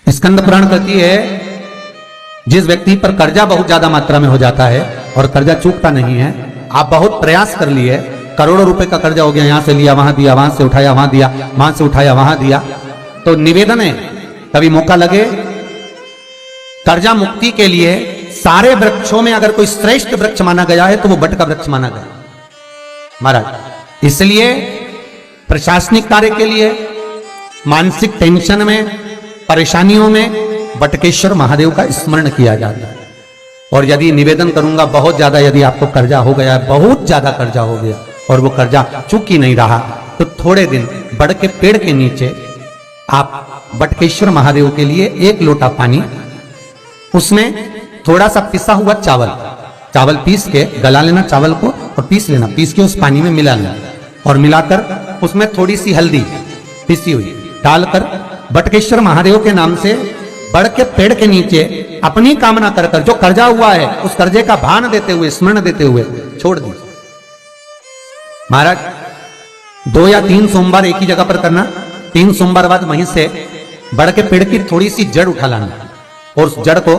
स्कंद पुराण कहती है, जिस व्यक्ति पर कर्जा बहुत ज्यादा मात्रा में हो जाता है और कर्जा चूकता नहीं है, आप बहुत प्रयास कर लिए, करोड़ों रुपए का कर्जा हो गया, यहां से लिया वहां दिया, वहां से उठाया वहां दिया, वहां से उठाया वहां दिया, तो निवेदन है कभी मौका लगे कर्जा मुक्ति के लिए सारे वृक्षों में अगर कोई श्रेष्ठ वृक्ष माना गया है तो वो बट का वृक्ष माना गया महाराज। इसलिए प्रशासनिक कार्य के लिए, मानसिक टेंशन में, परेशानियों में बटकेश्वर महादेव का स्मरण किया जाता है। और यदि निवेदन करूंगा बहुत ज्यादा, यदि आपको कर्जा हो गया, बहुत ज्यादा कर्जा हो गया और वो कर्जा चूक ही नहीं रहा, तो थोड़े दिन बड़ के पेड़ के नीचे आप बटकेश्वर महादेव के लिए 1 लोटा पानी, उसमें थोड़ा सा पिसा हुआ चावल पीस के गला लेना, चावल को और पीस लेना, पीस के उस पानी में मिला लेना और मिलाकर उसमें थोड़ी सी हल्दी पिसी हुई डालकर बटकेश्वर महादेव के नाम से बड़ के पेड़ के नीचे अपनी कामना कर कर जो कर्जा हुआ है उस कर्जे का भान देते हुए, स्मरण देते हुए छोड़ दीजिए महाराज। 2 या 3 सोमवार एक ही जगह पर करना, 3 सोमवार बाद वहीं से बड़ के पेड़ की थोड़ी सी जड़ उठा लाना और उस जड़ को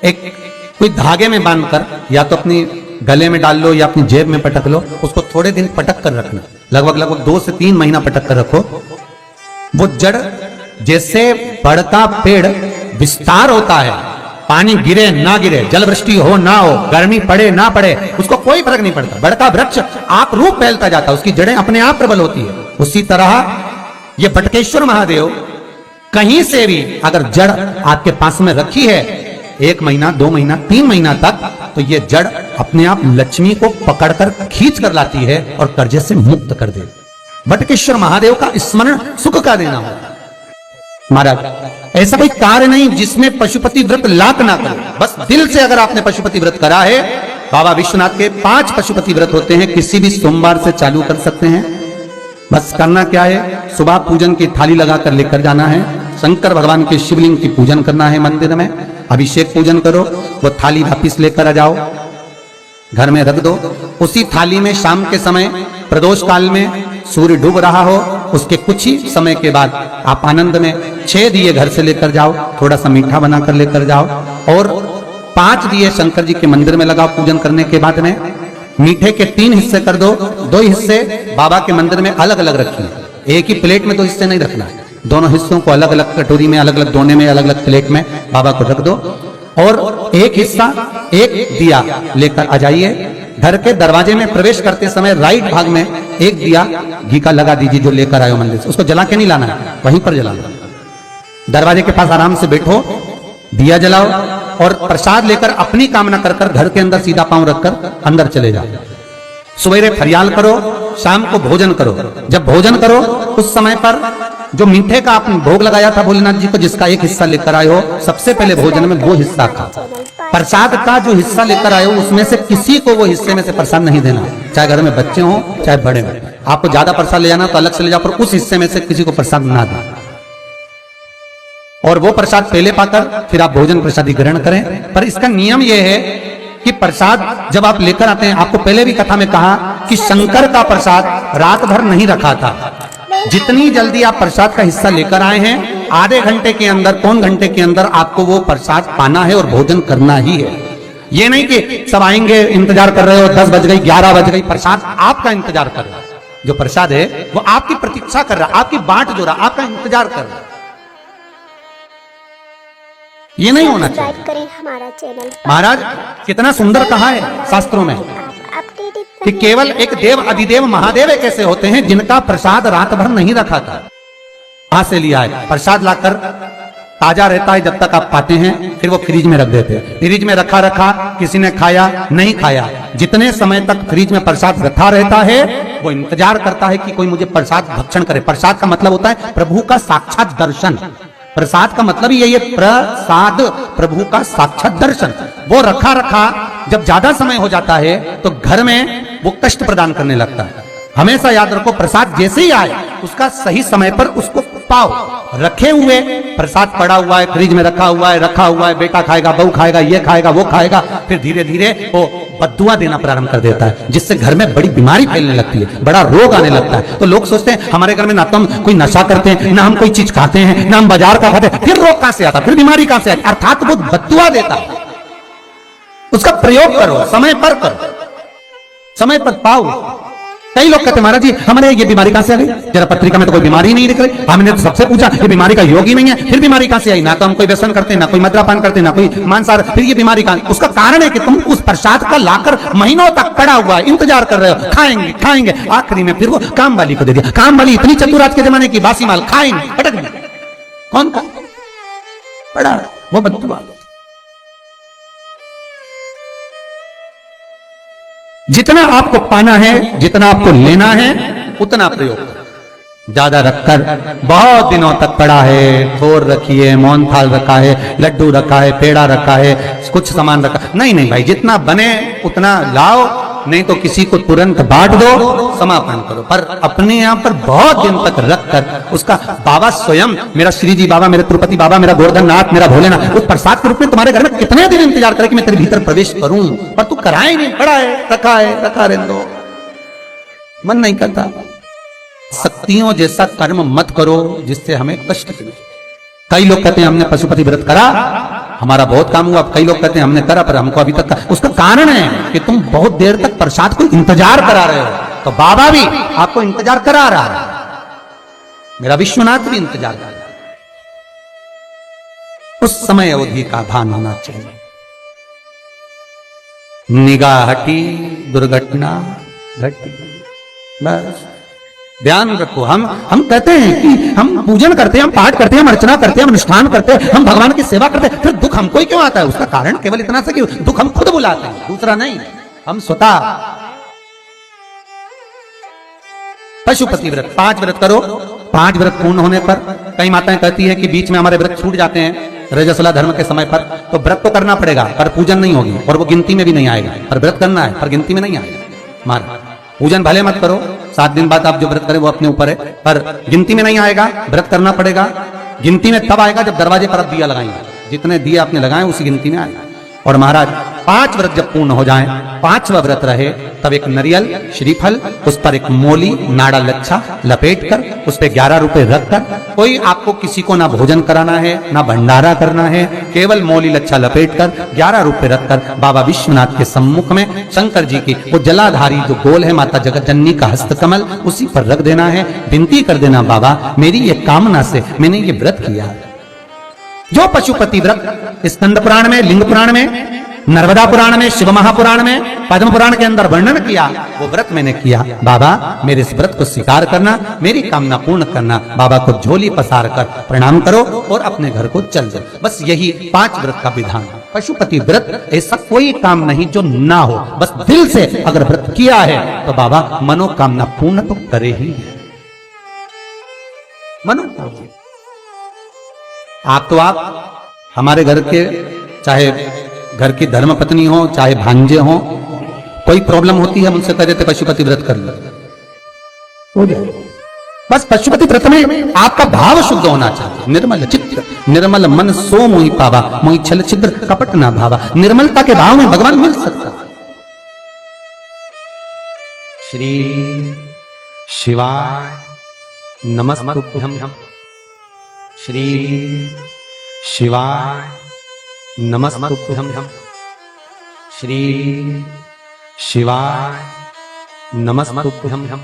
एक कोई धागे में बांधकर या तो अपनी गले में डाल लो या अपनी जेब में पटक लो, उसको थोड़े दिन पटक कर रखना, लगभग 2 से 3 महीना पटक कर रखो। वो जड़ जैसे बड़ का पेड़ विस्तार होता है, पानी गिरे ना गिरे, जल वृष्टि हो ना हो, गर्मी पड़े ना पड़े, उसको कोई फर्क नहीं पड़ता, बड़ का वृक्ष आप रूप फैलता जाता है, उसकी जड़ें अपने आप प्रबल होती है। उसी तरह ये बटकेश्वर महादेव कहीं से भी अगर जड़ आपके पास में रखी है 1 महीना, 2 महीना, 3 महीना तक, तो ये जड़ अपने आप लक्ष्मी को पकड़कर खींच कर लाती है और कर्जे से मुक्त कर दे। बटकेश्वर महादेव का स्मरण सुख का देना हो महाराज। ऐसा कोई कार्य नहीं जिसमें पशुपति व्रत लाख ना करो, बस दिल से अगर आपने पशुपति व्रत करा है, बाबा विश्वनाथ के 5 पशुपति व्रत होते हैं, किसी भी सोमवार से चालू कर सकते हैं। बस करना क्या है, सुबह पूजन की थाली लगाकर लेकर जाना है, शंकर भगवान के शिवलिंग की पूजन करना है, मंदिर में अभिषेक पूजन करो, वो थाली वापिस लेकर आ जाओ, घर में रख दो। उसी थाली में शाम के समय प्रदोष काल में सूर्य डूब रहा हो, उसके कुछ ही समय के बाद आप आनंद में 6 दिए घर से लेकर जाओ, थोड़ा सा मीठा बनाकर लेकर जाओ और 5 दिए शंकर जी के मंदिर में लगाओ। पूजन करने के बाद में मीठे के 3 हिस्से कर दो, 2 हिस्से बाबा के मंदिर में अलग अलग रखिए, एक ही प्लेट में 2 हिस्से नहीं रखना, दोनों हिस्सों को अलग अलग कटोरी में, अलग अलग दोने में, अलग अलग प्लेट में बाबा को रख दो और एक हिस्सा, एक दिया लेकर आ जाइए। घर के दरवाजे में प्रवेश करते समय राइट भाग में एक दिया घी का लगा दीजिए जो लेकर आयो मंदिर से, उसको जला के नहीं लाना है, वहीं पर जलाना। दरवाजे के पास आराम से बैठो, दिया जलाओ और प्रसाद लेकर अपनी कामना कर कर घर के अंदर सीधा पांव रखकर अंदर चले जाओ। सवेरे फरियाल करो, शाम को भोजन करो। जब भोजन करो उस समय पर जो मीठे का आपने भोग लगाया था भोलेनाथ जी को, जिसका एक हिस्सा लेकर आए हो, सबसे पहले भोजन में वो हिस्सा खा। प्रसाद का जो हिस्सा लेकर आए हो उसमें से किसी को वो हिस्से में से प्रसाद नहीं देना, चाहे घर में बच्चे हो चाहे बड़े हो। आपको ज्यादा प्रसाद ले जाना तो अलग से ले जाओ, पर उस हिस्से में से किसी को प्रसाद ना दें। और वो प्रसाद पहले पाकर फिर आप भोजन प्रसादी ग्रहण करें। पर इसका नियम यह है कि प्रसाद जब आप लेकर आते हैं, आपको पहले भी कथा में कहा कि शंकर का प्रसाद रात भर नहीं रखा था। जितनी जल्दी आप प्रसाद का हिस्सा लेकर आए हैं, आधे घंटे के अंदर, पौन घंटे के अंदर आपको वो प्रसाद पाना है और भोजन करना ही है। ये नहीं कि सब आएंगे, इंतजार कर रहे हो, 10 बज गई, 11 बज गई, प्रसाद आपका इंतजार कर रहा है। जो प्रसाद है वो आपकी प्रतीक्षा कर रहा है, आपकी बांट जो रहा, आपका इंतजार कर रहा है। ये नहीं होना चाहिए। महाराज कितना सुंदर कहा है शास्त्रों में कि केवल एक देव अधिदेव महादेव एक ऐसे होते हैं जिनका प्रसाद रात भर नहीं रखा था। कहां से लिया है? प्रसाद लाकर ताजा रहता है जब तक आप पाते हैं, फिर वो फ्रिज में रख देते हैं। फ्रिज में रखा किसी ने खाया नहीं खाया, जितने समय तक फ्रिज में प्रसाद रखा रहता है वो इंतजार करता है कि कोई मुझे प्रसाद भक्षण करे। प्रसाद का मतलब होता है प्रभु का साक्षात दर्शन। प्रसाद का मतलब ही यही है, प्रसाद, प्रभु का साक्षात दर्शन। वो रखा जब ज्यादा समय हो जाता है तो घर में वो कष्ट प्रदान करने लगता है। हमेशा याद रखो, प्रसाद जैसे ही आए उसका सही समय पर उसको पाओ। रखे हुए प्रसाद पड़ा हुआ है, फ्रिज में रखा हुआ है, बेटा खाएगा, बहू खाएगा, ये खाएगा, वो खाएगा, फिर धीरे धीरे वो बद्दुआ देना प्रारंभ कर देता है, जिससे घर में बड़ी बीमारी फैलने लगती है, बड़ा रोग आने लगता है। तो लोग सोचते हैं हमारे घर में ना तो हम कोई नशा करते हैं, ना हम कोई चीज खाते हैं, ना हम बाजार का खाते हैं, फिर रोग कहां से आता, फिर बीमारी कहां से आती? अर्थात वो बद्दुआ देता है। उसका प्रयोग करो, समय पर करो, समय पर पाओ। कई लोग कहते हैं महाराज जी हमारे ये बीमारी कहां से आ गई, जरा पत्रिका में तो कोई बीमारी नहीं दिख रही, हमने तो सबसे पूछा ये बीमारी का योग ही नहीं है, फिर बीमारी कहां से आई? ना तो हम कोई व्यसन करते हैं, ना कोई मद्रापान करते हैं, ना कोई मांसाहार, फिर ये बीमारी कहां? उसका कारण है कि तुम उस प्रसाद का लाकर महीनों तक पड़ा हुआ है, इंतजार कर रहे हो, खाएंगे खाएंगे, आखिरी में फिर वो काम वाली को दे दिया। काम वाली इतनी चतुर आज के जमाने की, बासी माल खाएंगे, पटक गए, कौन का पड़ा वो बद्दुआ। जितना आपको पाना है, जितना आपको लेना है, उतना प्रयोग करो। ज्यादा रखकर बहुत दिनों तक पड़ा है, थोर रखिए, मोहन थाल रखा है, लड्डू रखा है, पेड़ा रखा है, कुछ सामान रखा, नहीं भाई, जितना बने उतना लाओ, नहीं तो किसी को तुरंत बांट दो, समापन करो। पर अपने यहां पर बहुत दिन तक रखकर उसका बाबा स्वयं, मेरा श्री जी बाबा, मेरे तिरुपति बाबा, मेरा गोवर्धन नाथ, मेरा भोलेनाथ, उस प्रसाद के रूप में तुम्हारे घर में कितने दिन इंतजार करे कि मैं तेरे भीतर प्रवेश करूं, पर तू कराए नहीं, पड़ा है, रखा रहने दो, मन नहीं करता। शक्तियों जैसा कर्म मत करो जिससे हमें कष्ट मिले। कई लोग कहते हैं हमने पशुपति व्रत करा, हमारा बहुत काम हुआ। कई लोग कहते हैं हमने करा पर हमको अभी तक का। उसका कारण है कि तुम बहुत देर तक प्रसाद को इंतजार करा रहे हो, तो बाबा भी आपको इंतजार करा रहा है, मेरा विश्वनाथ भी इंतजार कर रहा है। उस समय अवधि का भान होना चाहिए। निगाह हटी, दुर्घटना घटी, बस ध्यान रखो। हम कहते हैं कि हम पूजन करते हैं, हम पाठ करते हैं, हम अर्चना करते हैं, हम अनुष्ठान करते हैं, हम भगवान की सेवा करते हैं, फिर दुख हमको ही क्यों आता है? उसका कारण केवल इतना सा कि दुख हम खुद बुलाते हैं, दूसरा नहीं। हम स्वतः पशुपति व्रत 5 व्रत करो। 5 व्रत पूर्ण होने पर कई माताएं कहती है कि बीच में हमारे व्रत छूट जाते हैं रजस्वला धर्म के समय पर, तो व्रत तो करना पड़ेगा पर पूजन नहीं होगी और वो गिनती में भी नहीं आएगा। पर व्रत करना है पर गिनती में नहीं आएगा। मार पूजन भले मत करो, 7 दिन बाद आप जो व्रत करें वो अपने ऊपर है, पर गिनती में नहीं आएगा। व्रत करना पड़ेगा। गिनती में तब आएगा जब दरवाजे पर आप दिया लगाएंगे, जितने दिए आपने लगाए उसी गिनती में आएगा। और महाराज 5 व्रत जब पूर्ण हो जाएं, 5वां व्रत रहे, तब एक नरियल श्रीफल, उस पर एक मोली नाड़ा लच्छा लपेटकर उस पर 11 रुपए रखकर, कोई आपको किसी को ना भोजन कराना है ना भंडारा करना है, केवल मोली लच्छा लपेटकर 11 रुपए रखकर बाबा विश्वनाथ के सम्मुख में शंकर जी की वो जलाधारी जो गोल है माता जगत जननी का हस्तकमल, उसी पर रख देना है। विनती कर देना, बाबा मेरी ये कामना से मैंने ये व्रत किया। जो पशुपति व्रत स्कंद पुराण में, लिंग पुराण में, नर्मदा पुराण में, शिव महापुराण में, पद्म पुराण के अंदर वर्णन किया, वो व्रत मैंने किया। बाबा मेरे इस व्रत को स्वीकार करना, मेरी कामना पूर्ण करना। बाबा को झोली पसार कर प्रणाम करो और अपने घर को चल जाओ। बस यही 5 व्रत का विधान। पशुपति व्रत ऐसा कोई काम नहीं जो ना हो, बस दिल से अगर व्रत किया है तो बाबा मनोकामना पूर्ण तो करे ही है। मनोकामना आप हमारे घर के, चाहे घर की धर्मपत्नी हो, चाहे भांजे हो, कोई प्रॉब्लम होती है उनसे कह देते पशुपति व्रत कर लो, हो जाए। बस पशुपति व्रत में आपका भाव शुद्ध होना चाहिए। निर्मल चित्त निर्मल मन सो मोहि पावा, मोहि छल छिद्र कपट ना भावा। निर्मलता के भाव में भगवान मिल सकता। श्री शिवाय नमस्तुभ्यं, श्री शिवाय नमस्तुभ्यं, श्री शिवाय नमस्तुभ्यं।